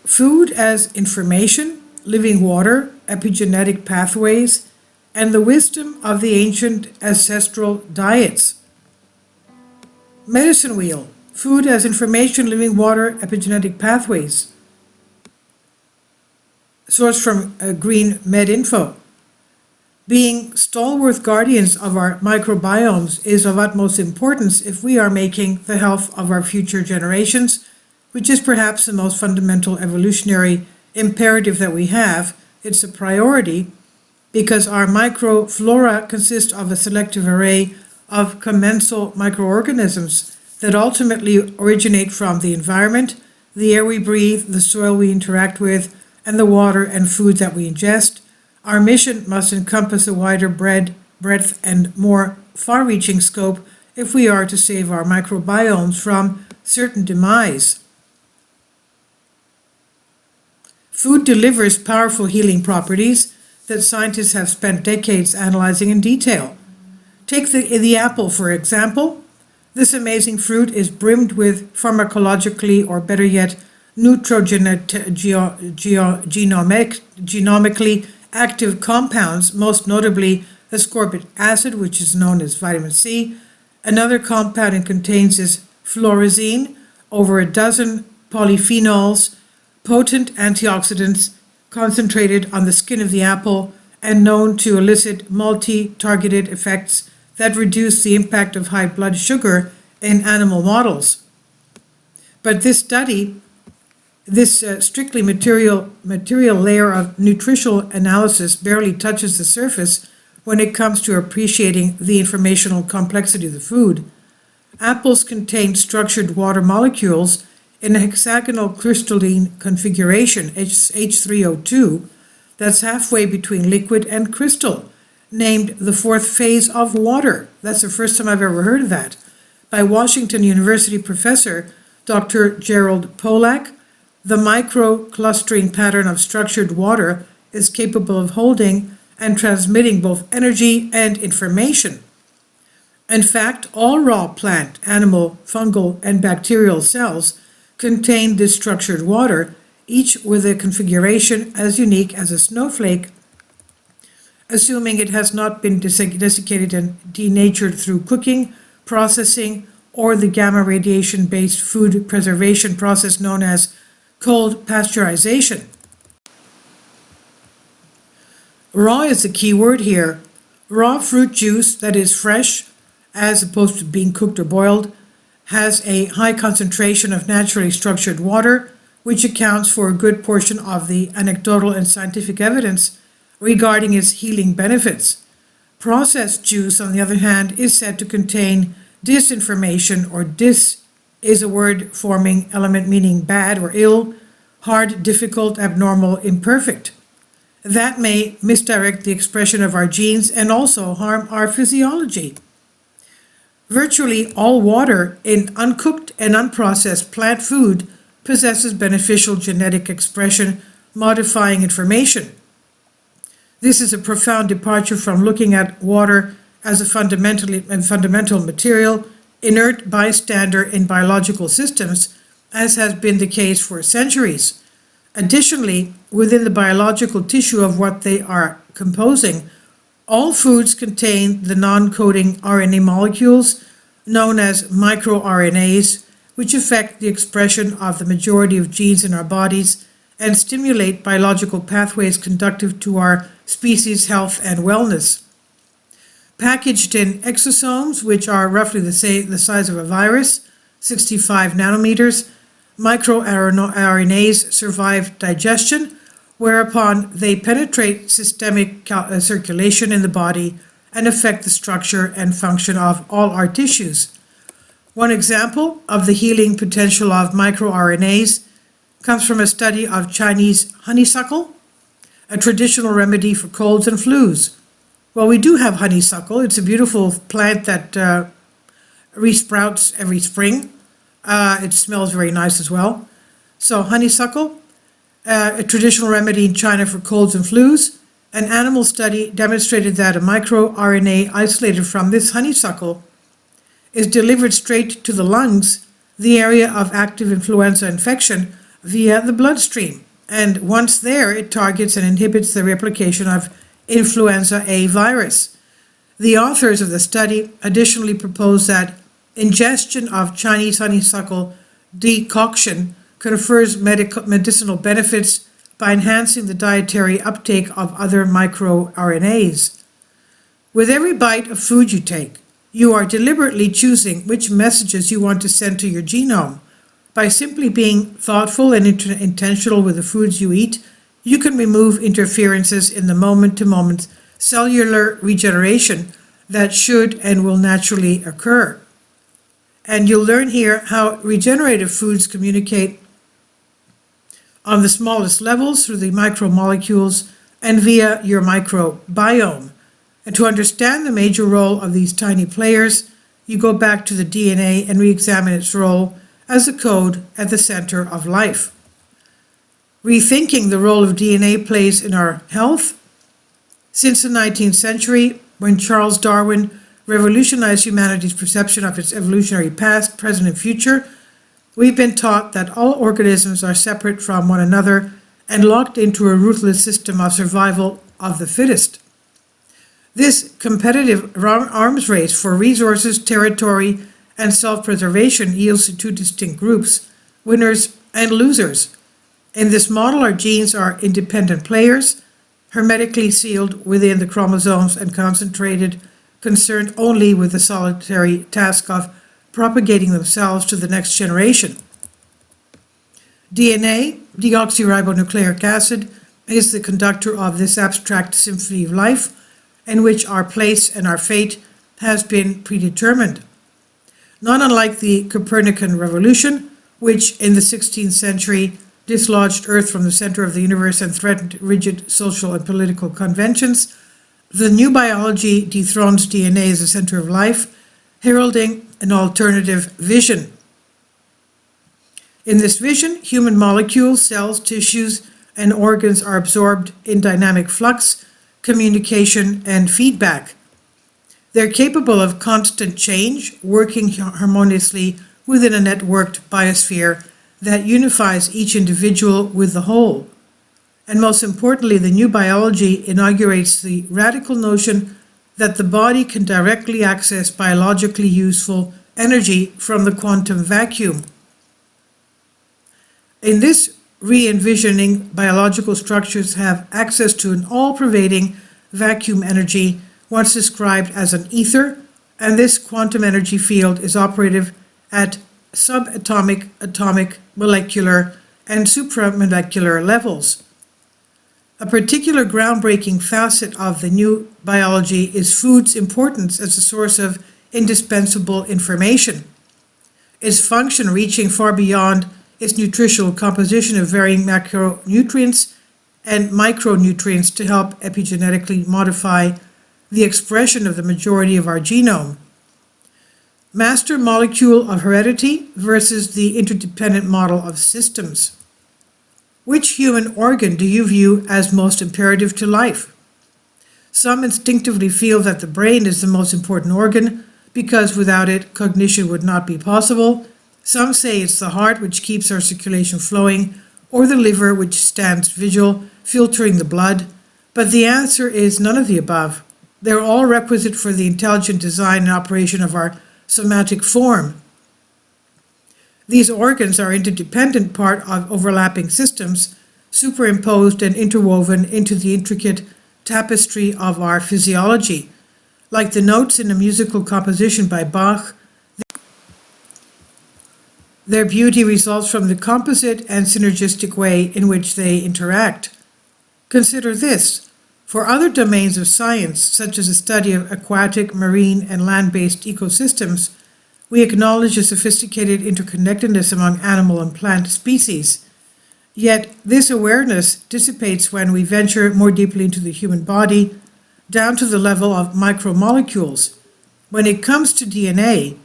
food as information, living water, epigenetic pathways, and the wisdom of the ancient ancestral diets. Medicine wheel, food as information, living water, epigenetic pathways. Source from Green Med Info. Being stalwart guardians of our microbiomes is of utmost importance if we are making the health of our future generations, which is perhaps the most fundamental evolutionary imperative that we have. It's a priority because our microflora consists of a selective array of commensal microorganisms that ultimately originate from the environment, the air we breathe, the soil we interact with, and the water and food that we ingest. Our mission must encompass a wider breadth and more far-reaching scope if we are to save our microbiomes from certain demise. Food delivers powerful healing properties that scientists have spent decades analyzing in detail. Take the apple, for example. This amazing fruit is brimmed with pharmacologically, or better yet, genomically active compounds, most notably ascorbic acid, which is known as vitamin C. Another compound it contains is fluorescein, over a dozen polyphenols, potent antioxidants concentrated on the skin of the apple and known to elicit multi-targeted effects that reduce the impact of high blood sugar in animal models. But this study, this strictly material layer of nutritional analysis barely touches the surface when it comes to appreciating the informational complexity of the food. Apples contain structured water molecules in a hexagonal crystalline configuration, H3O2, that's halfway between liquid and crystal, named the fourth phase of water. That's the first time I've ever heard of that, by Washington University professor Dr. Gerald Pollack. The micro-clustering pattern of structured water is capable of holding and transmitting both energy and information. In fact, all raw plant, animal, fungal, and bacterial cells contain this structured water, each with a configuration as unique as a snowflake, assuming it has not been desiccated and denatured through cooking, processing, or the gamma radiation-based food preservation process known as cold pasteurization. Raw is the key word here. Raw fruit juice that is fresh, as opposed to being cooked or boiled, has a high concentration of naturally structured water, which accounts for a good portion of the anecdotal and scientific evidence regarding its healing benefits. Processed juice, on the other hand, is said to contain disinformation, or dis is a word forming element meaning bad or ill, hard, difficult, abnormal, imperfect. That may misdirect the expression of our genes and also harm our physiology. Virtually all water in uncooked and unprocessed plant food possesses beneficial genetic expression modifying information. This is a profound departure from looking at water as a fundamental material, inert bystander in biological systems, as has been the case for centuries. Additionally, within the biological tissue of what they are composing, all foods contain the non-coding RNA molecules known as microRNAs, which affect the expression of the majority of genes in our bodies and stimulate biological pathways conducive to our species' health and wellness. Packaged in exosomes, which are roughly the size of a virus, 65 nanometers, microRNAs survive digestion, whereupon they penetrate systemic circulation in the body and affect the structure and function of all our tissues. One example of the healing potential of microRNAs comes from a study of Chinese honeysuckle, a traditional remedy for colds and flus. Well, we do have honeysuckle. It's a beautiful plant that resprouts every spring. It smells very nice as well. So honeysuckle, a traditional remedy in China for colds and flus. An animal study demonstrated that a microRNA isolated from this honeysuckle is delivered straight to the lungs, the area of active influenza infection, via the bloodstream. And once there, it targets and inhibits the replication of influenza A virus. The authors of the study additionally propose that ingestion of Chinese honeysuckle decoction confers medicinal benefits by enhancing the dietary uptake of other microRNAs. With every bite of food you take, you are deliberately choosing which messages you want to send to your genome. By simply being thoughtful and intentional with the foods you eat, you can remove interferences in the moment-to-moment cellular regeneration that should and will naturally occur. And you'll learn here how regenerative foods communicate on the smallest levels through the micromolecules and via your microbiome. And to understand the major role of these tiny players, you go back to the DNA and re-examine its role as the code at the center of life. Rethinking the role of DNA plays in our health. Since the 19th century, when Charles Darwin revolutionized humanity's perception of its evolutionary past, present, and future, we've been taught that all organisms are separate from one another and locked into a ruthless system of survival of the fittest. This competitive arms race for resources, territory, and self-preservation yields to two distinct groups, winners and losers. In this model, our genes are independent players, hermetically sealed within the chromosomes and concentrated, concerned only with the solitary task of propagating themselves to the next generation. DNA, deoxyribonucleic acid, is the conductor of this abstract symphony of life, in which our place and our fate has been predetermined. Not unlike the Copernican revolution, which in the 16th century dislodged Earth from the center of the universe and threatened rigid social and political conventions, the new biology dethrones DNA as the center of life, heralding an alternative vision. In this vision, human molecules, cells, tissues, and organs are absorbed in dynamic flux, communication, and feedback. They're capable of constant change, working harmoniously within a networked biosphere that unifies each individual with the whole. And most importantly, the new biology inaugurates the radical notion that the body can directly access biologically useful energy from the quantum vacuum. In this re-envisioning, biological structures have access to an all-pervading vacuum energy, once described as an ether, and this quantum energy field is operative at subatomic, atomic, molecular, and supramolecular levels. A particular groundbreaking facet of the new biology is food's importance as a source of indispensable information, its function reaching far beyond its nutritional composition of varying macronutrients and micronutrients to help epigenetically modify the expression of the majority of our genome. Master molecule of heredity versus the interdependent model of systems. Which human organ do you view as most imperative to life? Some instinctively feel that the brain is the most important organ because without it, cognition would not be possible. Some say it's the heart which keeps our circulation flowing, or the liver which stands vigil, filtering the blood. But the answer is none of the above. They're all requisite for the intelligent design and operation of our somatic form. These organs are interdependent part of overlapping systems, superimposed and interwoven into the intricate tapestry of our physiology. Like the notes in a musical composition by Bach, their beauty results from the composite and synergistic way in which they interact. Consider this. For other domains of science, such as the study of aquatic, marine, and land-based ecosystems, we acknowledge the sophisticated interconnectedness among animal and plant species. Yet this awareness dissipates when we venture more deeply into the human body, down to the level of micromolecules. When it comes to DNA,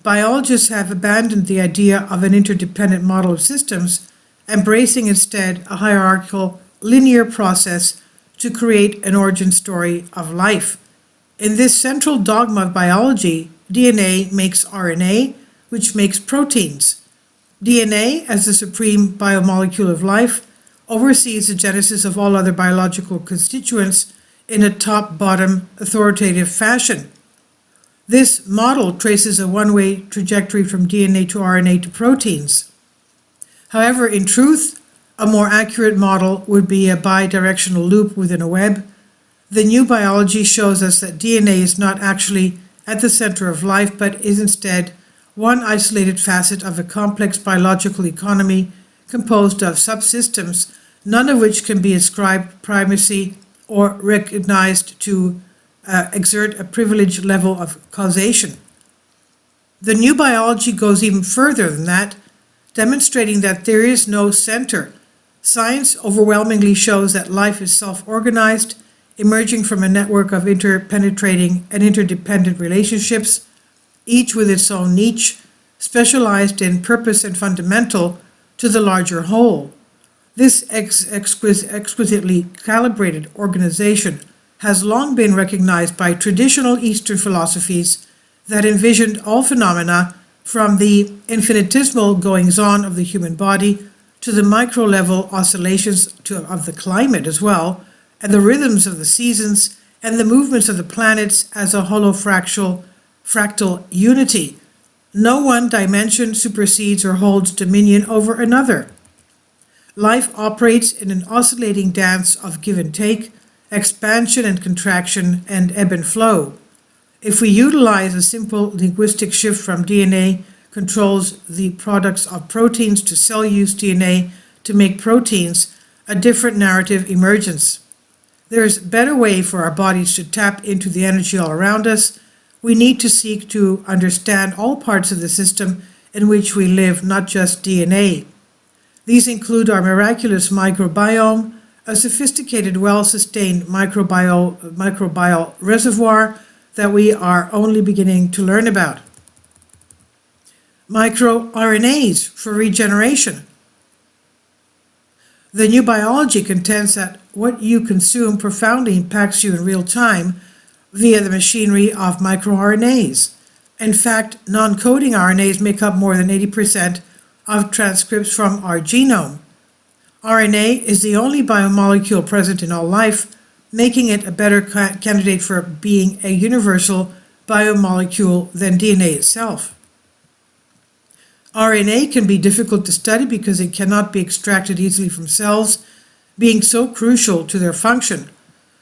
biologists have abandoned the idea of an interdependent model of systems, embracing instead a hierarchical, linear process to create an origin story of life. In this central dogma of biology, DNA makes RNA, which makes proteins. DNA, as the supreme biomolecule of life, oversees the genesis of all other biological constituents in a top-bottom authoritative fashion. This model traces a one-way trajectory from DNA to RNA to proteins. However, in truth, a more accurate model would be a bidirectional loop within a web. The new biology shows us that DNA is not actually at the center of life, but is instead one isolated facet of a complex biological economy composed of subsystems, none of which can be ascribed primacy or recognized to exert a privileged level of causation. The new biology goes even further than that, demonstrating that there is no center. Science overwhelmingly shows that life is self-organized, emerging from a network of interpenetrating and interdependent relationships, each with its own niche, specialized in purpose and fundamental to the larger whole. This exquisitely calibrated organization has long been recognized by traditional Eastern philosophies that envisioned all phenomena from the infinitesimal goings-on of the human body to the micro-level oscillations of the climate as well, and the rhythms of the seasons and the movements of the planets as a fractal unity. No one dimension supersedes or holds dominion over another. Life operates in an oscillating dance of give and take, expansion and contraction, and ebb and flow. If we utilize a simple linguistic shift from DNA controls the products of proteins to cell use DNA to make proteins, a different narrative emerges. There's a better way for our bodies to tap into the energy all around us. We need to seek to understand all parts of the system in which we live, not just DNA. These include our miraculous microbiome, a sophisticated, well-sustained microbial reservoir that we are only beginning to learn about. MicroRNAs for regeneration. The new biology contends that what you consume profoundly impacts you in real time via the machinery of microRNAs. In fact, non-coding RNAs make up more than 80% of transcripts from our genome. RNA is the only biomolecule present in all life, making it a better candidate for being a universal biomolecule than DNA itself. RNA can be difficult to study because it cannot be extracted easily from cells, being so crucial to their function.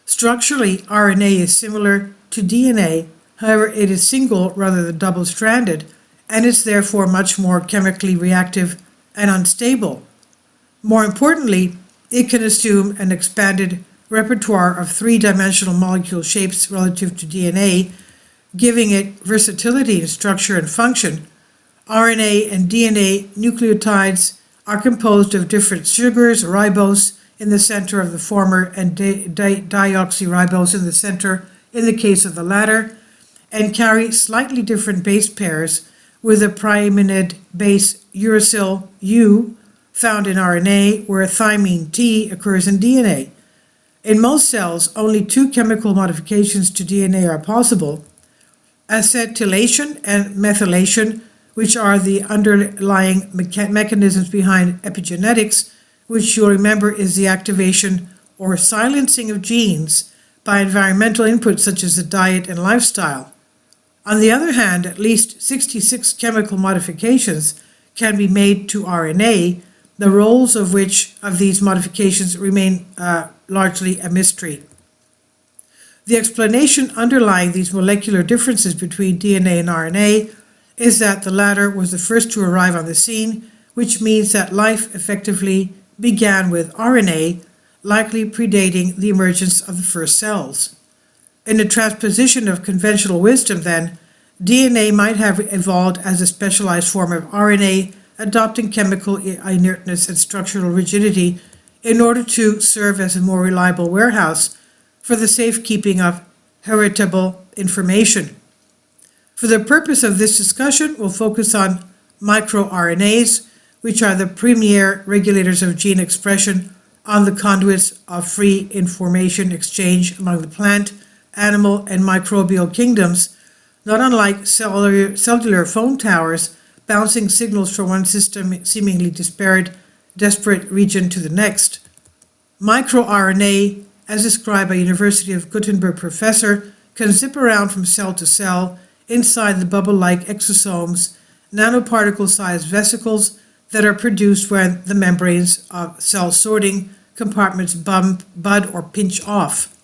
Structurally, RNA is similar to DNA, however, it is single rather than double-stranded, and is therefore much more chemically reactive and unstable. More importantly, it can assume an expanded repertoire of three-dimensional molecule shapes relative to DNA, giving it versatility in structure and function. RNA and DNA nucleotides are composed of different sugars, ribose in the center of the former and deoxyribose in the center in the case of the latter, and carry slightly different base pairs, with a pyrimidine base uracil U found in RNA, where thymine T occurs in DNA. In most cells, only two chemical modifications to DNA are possible: acetylation and methylation, which are the underlying mechanisms behind epigenetics, which you'll remember is the activation or silencing of genes by environmental inputs such as the diet and lifestyle. On the other hand, at least 66 chemical modifications can be made to RNA, the roles of which of these modifications remain largely a mystery. The explanation underlying these molecular differences between DNA and RNA is that the latter was the first to arrive on the scene, which means that life effectively began with RNA, likely predating the emergence of the first cells. In the transposition of conventional wisdom, then, DNA might have evolved as a specialized form of RNA, adopting chemical inertness and structural rigidity in order to serve as a more reliable warehouse for the safekeeping of heritable information. For the purpose of this discussion, we'll focus on microRNAs, which are the premier regulators of gene expression on the conduits of free information exchange among the plant, animal, and microbial kingdoms, not unlike cellular phone towers, bouncing signals from one system, seemingly desperate region to the next. MicroRNA, as described by University of Gutenberg professor, can zip around from cell to cell inside the bubble-like exosomes, nanoparticle-sized vesicles that are produced when the membranes of cell sorting compartments bud or pinch off.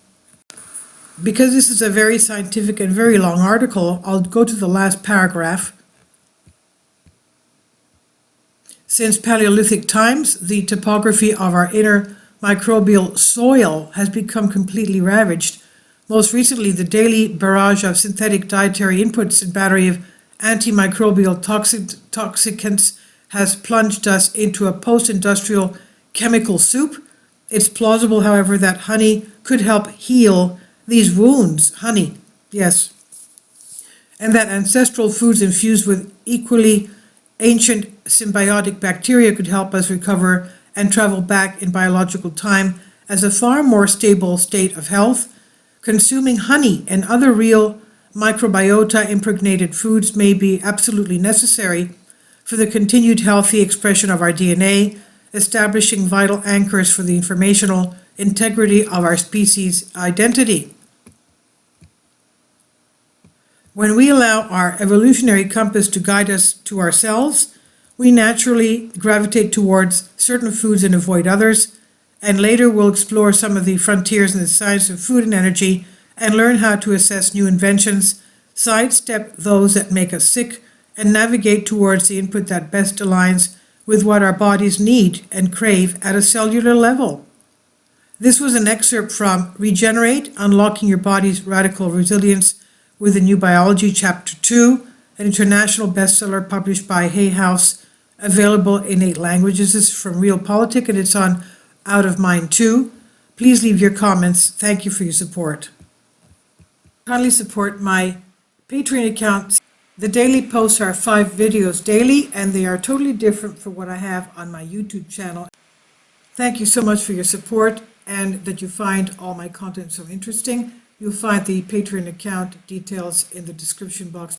Because this is a very scientific and very long article, I'll go to the last paragraph. Since Paleolithic times, the topography of our inner microbial soil has become completely ravaged. Most recently, the daily barrage of synthetic dietary inputs and battery of antimicrobial toxicants has plunged us into a post-industrial chemical soup. It's plausible, however, that honey could help heal these wounds. Honey, yes. And that ancestral foods infused with equally ancient symbiotic bacteria could help us recover and travel back in biological time as a far more stable state of health. Consuming honey and other real microbiota impregnated foods may be absolutely necessary for the continued healthy expression of our DNA, establishing vital anchors for the informational integrity of our species' identity. When we allow our evolutionary compass to guide us to ourselves, we naturally gravitate towards certain foods and avoid others, and later we'll explore some of the frontiers in the science of food and energy and learn how to assess new inventions, sidestep those that make us sick, and navigate towards the input that best aligns with what our bodies need and crave at a cellular level. This was an excerpt from Regenerate, Unlocking Your Body's Radical Resilience with a New Biology, Chapter 2, an international bestseller published by Hay House, available in 8 languages. This is from Real Politic, and it's on Out of Mind 2. Please leave your comments. Thank you for your support. Kindly support my Patreon account. The daily posts are 5 videos daily, and they are totally different from what I have on my YouTube channel. Thank you so much for your support and that you find all my content so interesting. You'll find the Patreon account details in the description box